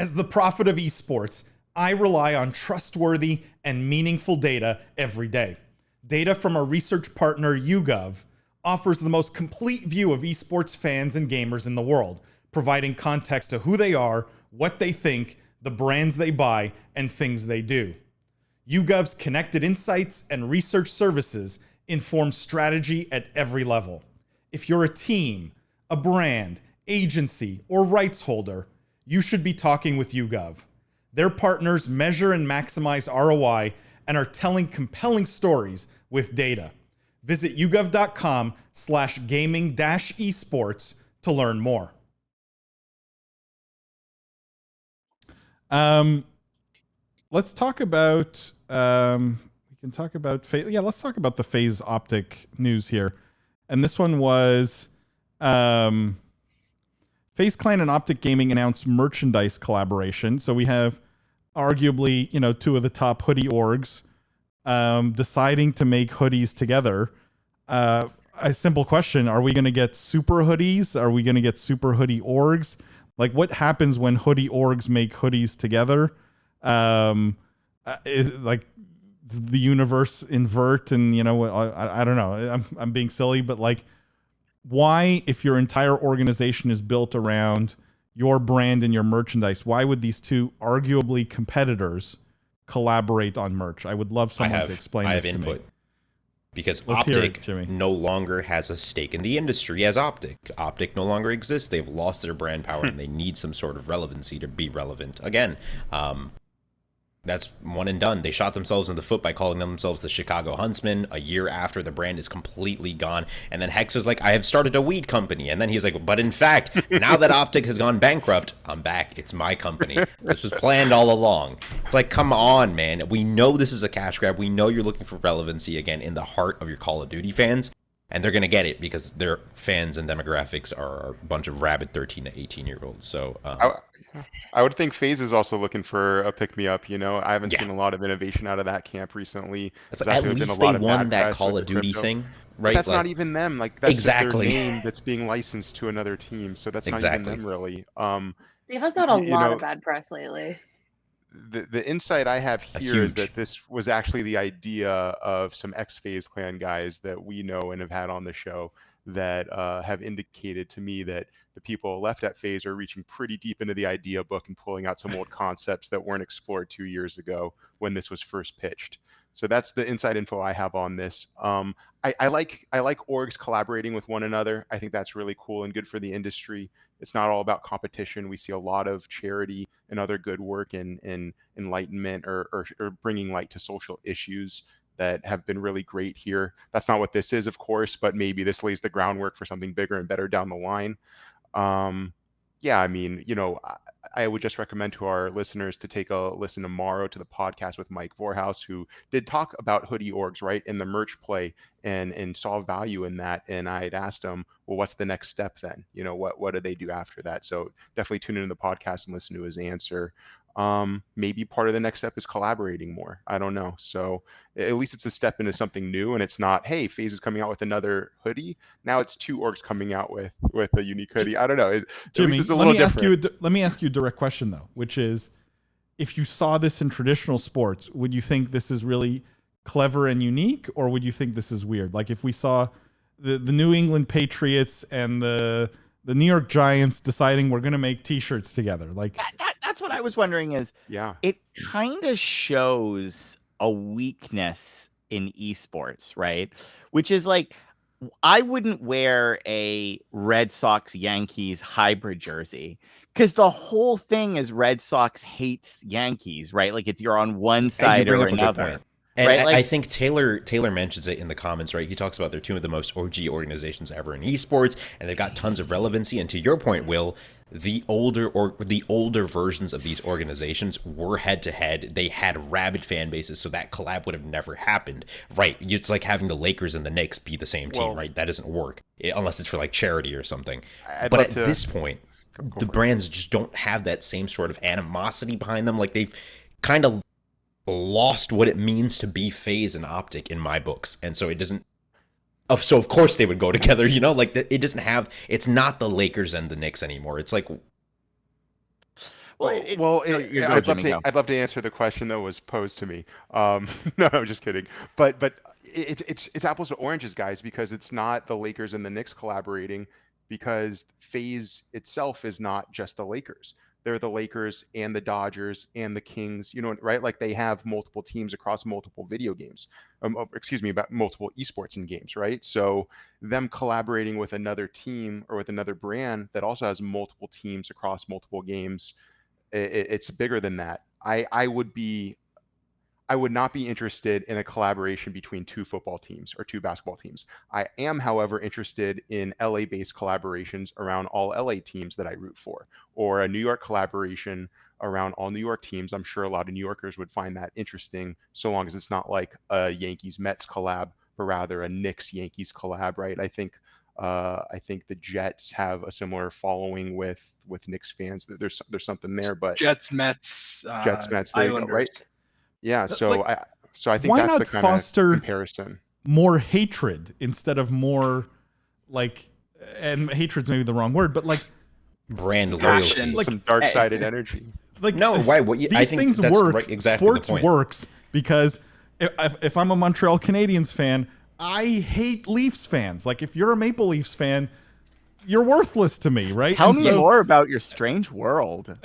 As the prophet of esports, I rely on trustworthy and meaningful data every day. Data from our research partner YouGov offers the most complete view of esports fans and gamers in the world, providing context to who they are, what they think, the brands they buy, and things they do. YouGov's connected insights and research services inform strategy at every level. If you're a team, a brand, agency, or rights holder, you should be talking with YouGov. Their partners measure and maximize ROI and are telling compelling stories with data. Visit yougov.com/gaming-esports to learn more. Let's talk about we can talk about let's talk about the FaZe OpTic news here. And this one was FaZe Clan and OpTic Gaming announced merchandise collaboration. So we have arguably, two of the top hoodie orgs deciding to make hoodies together. A simple question: are we going to get super hoodies? Are we going to get super hoodie orgs? Like, what happens when hoodie orgs make hoodies together? Is it like the universe invert? And I don't know. I'm being silly, but like, why, if your entire organization is built around your brand and your merchandise, why would these two arguably competitors collaborate on merch? I would love someone to explain this to me. Because OpTic no longer has a stake in the industry as OpTic. OpTic no longer exists. They've lost their brand power and they need some sort of relevancy to be relevant again. That's one and done. They shot themselves in the foot by calling themselves the Chicago Huntsmen a year after the brand is completely gone. And then Hex is like, I have started a weed company. And then he's like, but in fact, now that OpTic has gone bankrupt, I'm back. It's my company. This was planned all along. It's like, come on, man. We know this is a cash grab. We know you're looking for relevancy again in the heart of your Call of Duty fans. And they're going to get it because their fans and demographics are a bunch of rabid 13 to 18-year-olds. So I would think FaZe is also looking for a pick-me-up, I haven't seen a lot of innovation out of that camp recently. It's like, at least they won that Call of Duty thing, right? But that's not even them. Like, that's just their name that's being licensed to another team. So that's not even them, really. They've had a lot of bad press lately. The insight I have here is that this was actually the idea of some ex-FaZe Clan guys that we know and have had on the show that have indicated to me that the people left at FaZe are reaching pretty deep into the idea book and pulling out some old concepts that weren't explored 2 years ago when this was first pitched. So that's the inside info I have on this. I like orgs collaborating with one another. I think that's really cool and good for the industry. It's not all about competition. We see a lot of charity and other good work in enlightenment or bringing light to social issues that have been really great here. That's not what this is, of course, but maybe this lays the groundwork for something bigger and better down the line. Yeah, I mean, I would just recommend to our listeners to take a listen tomorrow to the podcast with Mike Vorhaus, who did talk about hoodie orgs, right, in the merch play and saw value in that. And I had asked him, well, what's the next step then? What do they do after that? So definitely tune into the podcast and listen to his answer. Maybe part of the next step is collaborating more. I don't know. So at least it's a step into something new, and it's not, hey, FaZe is coming out with another hoodie. Now it's two orgs coming out with a unique hoodie. I don't know. Jimmy, let me ask you a direct question though, which is, if you saw this in traditional sports, would you think this is really clever and unique, or would you think this is weird? Like if we saw the New England Patriots and the New York Giants deciding we're going to make T-shirts together, like that's what I was wondering. Is it kind of shows a weakness in esports, right? Which is like, I wouldn't wear a Red Sox Yankees hybrid jersey because the whole thing is Red Sox hates Yankees, right? Like you're on one side or another. And right? I think Taylor mentions it in the comments, right? He talks about they're two of the most OG organizations ever in esports, and they've got tons of relevancy. And to your point, Will, the older versions of these organizations were head to head. They had rabid fan bases, so that collab would have never happened, right? It's like having the Lakers and the Knicks be the same team, right? That doesn't work unless it's for like charity or something. But at this point, the brands just don't have that same sort of animosity behind them. Like they've kind of lost what it means to be FaZe and OpTic in my books, and so it doesn't. So of course they would go together, like it doesn't have. It's not the Lakers and the Knicks anymore. It's like, I'd love to answer the question that was posed to me. No, I'm just kidding. But it's apples to oranges, guys, because it's not the Lakers and the Knicks collaborating, because FaZe itself is not just the Lakers. They're the Lakers and the Dodgers and the Kings, right? Like they have multiple teams across multiple video games. About multiple esports in games, right? So them collaborating with another team or with another brand that also has multiple teams across multiple games, it's bigger than that. I would not be interested in a collaboration between two football teams or two basketball teams. I am, however, interested in LA-based collaborations around all LA teams that I root for, or a New York collaboration around all New York teams. I'm sure a lot of New Yorkers would find that interesting, so long as it's not like a Yankees-Mets collab, but rather a Knicks-Yankees collab, right? I think the Jets have a similar following with Knicks fans. There's something there, but Jets-Mets, there you go, right? Yeah, so I think why that's not the kind foster of comparison. More hatred instead of more and hatred's maybe the wrong word, but like brand loyalty, like some dark-sided energy. Like no, why? These things work. Right, exactly sports works because if I'm a Montreal Canadiens fan, I hate Leafs fans. Like if you're a Maple Leafs fan, you're worthless to me, right? Tell me more about your strange world.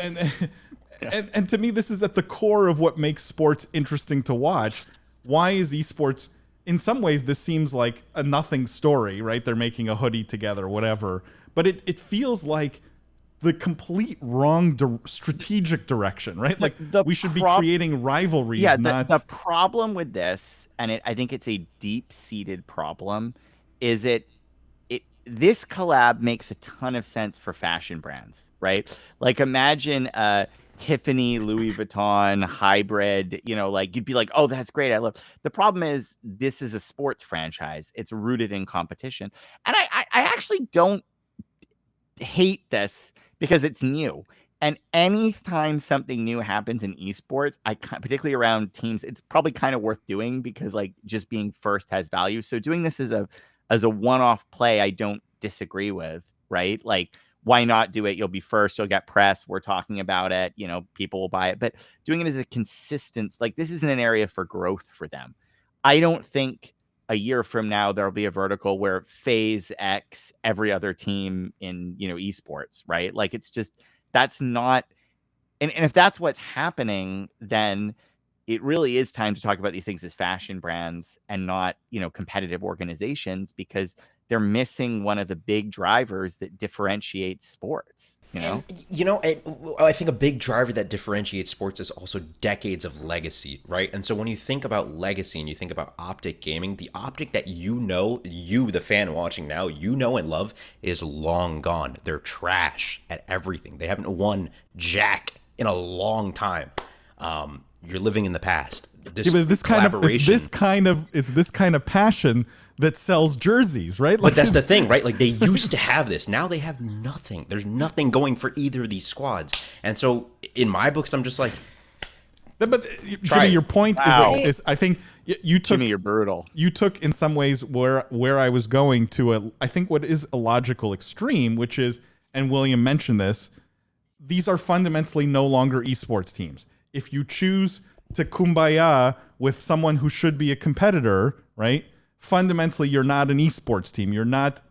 And to me, this is at the core of what makes sports interesting to watch. Why is esports? In some ways, this seems like a nothing story, right? They're making a hoodie together, whatever. But it feels like the complete wrong strategic direction, right? Like we should be creating rivalries. Yeah, not the problem with this, and I think it's a deep-seated problem, is this collab makes a ton of sense for fashion brands, right? Like imagine Tiffany, Louis Vuitton, hybrid, like you'd be like, oh, that's great. I love. The problem is this is a sports franchise. It's rooted in competition. And I actually don't hate this because it's new. And anytime something new happens in esports, particularly around teams, it's probably kind of worth doing because like just being first has value. So doing this as a one-off play, I don't disagree with, right? Like, why not do it? You'll be first. You'll get press. We're talking about it. People will buy it. But doing it as a consistent, like this isn't an area for growth for them. I don't think a year from now there'll be a vertical where FaZe X every other team in esports, right? Like it's just that's not. And if that's what's happening, then it really is time to talk about these things as fashion brands and not competitive organizations, because they're missing one of the big drivers that differentiates sports. I think a big driver that differentiates sports is also decades of legacy, right? And so when you think about legacy and you think about OpTic gaming, the OpTic that you, the fan watching now, and love is long gone. They're trash at everything. They haven't won jack in a long time. You're living in the past. It's this kind of passion that sells jerseys, right? Like, but that's the thing, right? Like they used to have this. Now they have nothing. There's nothing going for either of these squads. And so in my books, I'm just like, but Jimmy, your point is I think you took, Jimmy, you're brutal. You took in some ways where I was going to I think what is a logical extreme, which is, and William mentioned this, these are fundamentally no longer esports teams. If you choose to kumbaya with someone who should be a competitor, right? Fundamentally, you're not an esports team.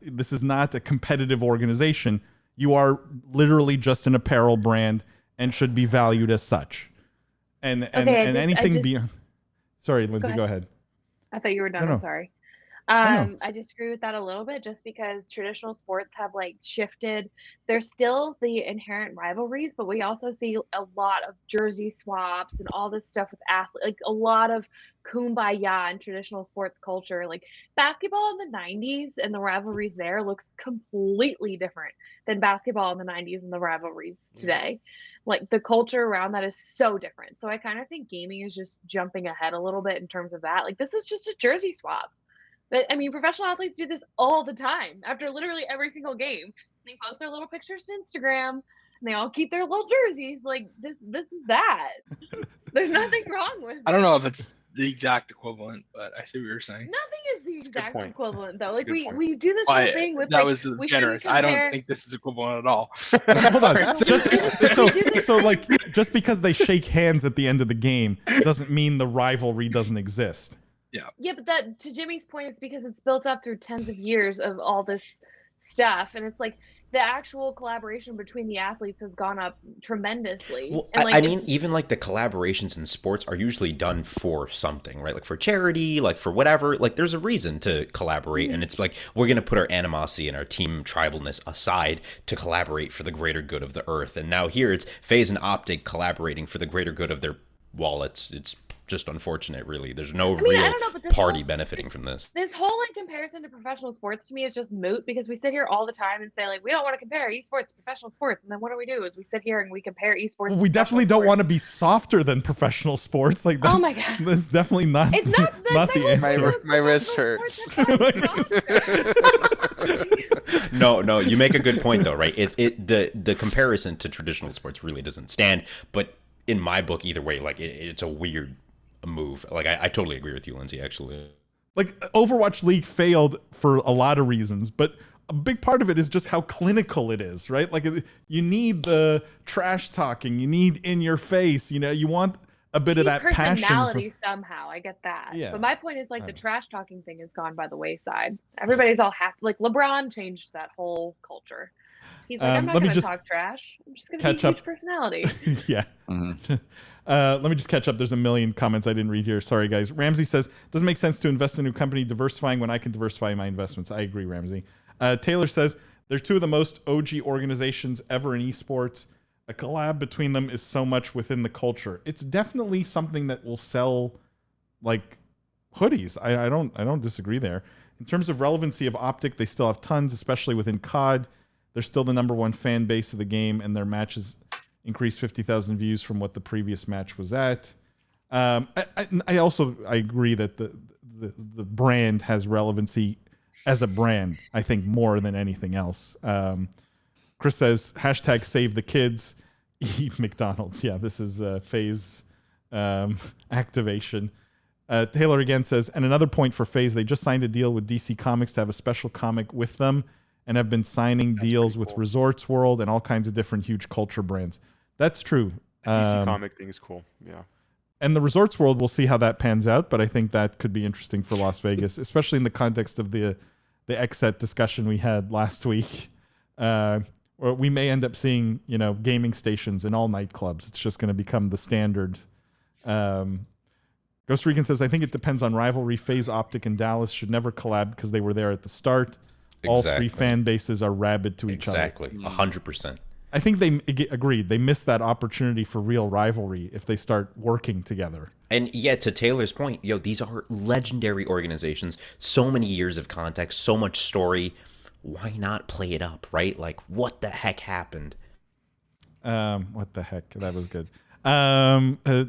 This is not a competitive organization. You are literally just an apparel brand and should be valued as such. And anything beyond. Sorry, Lindsay, go ahead. I thought you were done. No. I'm sorry. I disagree with that a little bit, just because traditional sports have shifted. There's still the inherent rivalries, but we also see a lot of jersey swaps and all this stuff with athletes, like a lot of kumbaya in traditional sports culture. Like basketball in the 90s and the rivalries there looks completely different than basketball in the 90s and the rivalries today. Like the culture around that is so different. So I kind of think gaming is just jumping ahead a little bit in terms of that. Like this is just a jersey swap. But I mean, professional athletes do this all the time. After literally every single game, they post their little pictures to Instagram, and they all keep their little jerseys. Like this is that. There's nothing wrong with. I don't know if it's the exact equivalent, but I see what you're saying. Nothing is the exact point. equivalent, though. That's a Like good point. we do this whole thing with that like was we generous. shouldn't I compare. don't think this is equivalent at all. Hold on. But Just we do this- so like just because they shake hands at the end of the game doesn't mean the rivalry doesn't exist. Yeah, but that, to Jimmy's point, it's because it's built up through tens of years of all this stuff, and it's like the actual collaboration between the athletes has gone up tremendously. Well, and like, I mean, even like the collaborations in sports are usually done for something, right? Like for charity, like for whatever. Like there's a reason to collaborate, and it's like we're gonna put our animosity and our team tribalness aside to collaborate for the greater good of the earth. And now here it's FaZe and OpTic collaborating for the greater good of their wallets. It's just unfortunate, really. There's no real party benefiting from this. This whole like comparison to professional sports to me is just moot, because we sit here all the time and say like we don't want to compare esports to professional sports, and then what do? Is we sit here and we compare esports. Well, we definitely don't want to be softer than professional sports. Like that's, oh my god, that's definitely not. It's not the answer. My wrist hurts. No, you make a good point though, right? The comparison to traditional sports really doesn't stand, but in my book, either way, like it's a weird move. Like I totally agree with you, Lindsay, actually. Like Overwatch League failed for a lot of reasons, but a big part of it is just how clinical it is, right? Like you need the trash talking, you need in your face, you know, you want a bit of that personality passion. somehow. I get that. Yeah. But my point is like the trash talking thing has gone by the wayside. Everybody's all happy. Like LeBron changed that whole culture. He's like, I'm not going to talk trash. I'm just going to be a huge personality. Yeah. Let me just catch up. There's a million comments I didn't read here. Sorry, guys. Ramsey says, doesn't make sense to invest in a new company diversifying when I can diversify my investments. I agree, Ramsey. Taylor says, they're two of the most OG organizations ever in esports. A collab between them is so much within the culture. It's definitely something that will sell like hoodies. I don't disagree there. In terms of relevancy of OpTic, they still have tons, especially within COD. They're still the #1 fan base of the game, and their matches increased 50,000 views from what the previous match was at. I agree that the brand has relevancy as a brand, I think, more than anything else. Chris says, hashtag save the kids, eat McDonald's. Yeah, this is FaZe activation. Taylor again says, and another point for FaZe, they just signed a deal with DC Comics to have a special comic with them, and have been signing deals with Resorts World and all kinds of different huge culture brands. That's true. DC comic thing is cool. Yeah. And the Resorts World, we'll see how that pans out, but I think that could be interesting for Las Vegas, especially in the context of the XSET discussion we had last week. Or we may end up seeing, you know, gaming stations in all nightclubs. It's just going to become the standard. Ghost Rican says, I think it depends on rivalry. FaZe, OpTic, and Dallas should never collab because they were there at the start. All three fan bases are rabid to each other. Exactly, 100%. I think they agreed. They missed that opportunity for real rivalry if they start working together. And yeah, to Taylor's point, these are legendary organizations. So many years of context, so much story. Why not play it up, right? Like, what the heck happened? What the heck? That was good.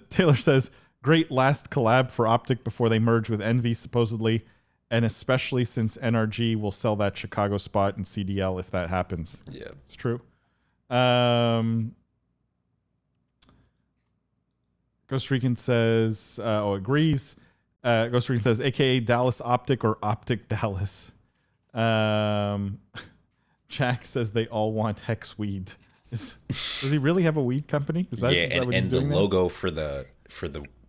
Taylor says, great last collab for OpTic before they merge with Envy, supposedly. And especially since NRG will sell that Chicago spot in CDL if that happens. Yeah, it's true. Ghost Rican says, agrees. Ghost Rican says, AKA Dallas OpTic or OpTic Dallas. Jack says they all want Hex Weed. Does he really have a weed company? Is that what he's doing? And the logo for the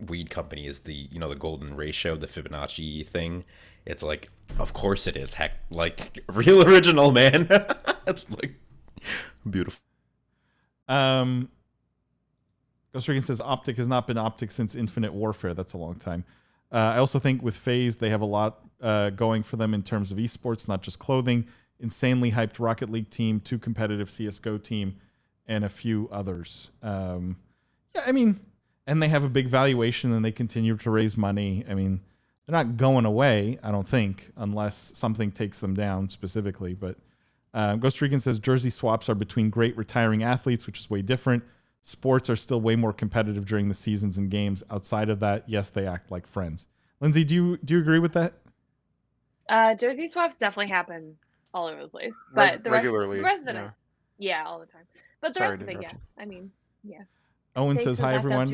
weed company is the the golden ratio, the Fibonacci thing. It's like, of course it is. Heck, like real original, man. Like beautiful. Ghost Rican says OpTic has not been OpTic since Infinite Warfare. That's a long time. I also think with FaZe, they have a lot going for them in terms of esports, not just clothing. Insanely hyped Rocket League team, 2 competitive CSGO team, and a few others. Yeah, I mean, and they have a big valuation and they continue to raise money. I mean, they're not going away, I don't think, unless something takes them down specifically. But Ghost Rican says jersey swaps are between great retiring athletes, which is way different. Sports are still way more competitive during the seasons and games. Outside of that, yes, they act like friends. Lindsay, do you agree with that? Jersey swaps definitely happen all over the place, but the rest of it, yeah, all the time. But the rest of it, yeah. I mean, yeah. Owen says hi, everyone.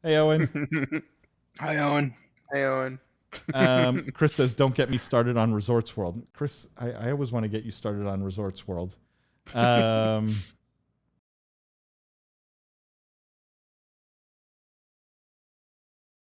Hey, Owen. Hi, Owen. Hey, Owen. Chris says, "Don't get me started on Resorts World." Chris, I always want to get you started on Resorts World.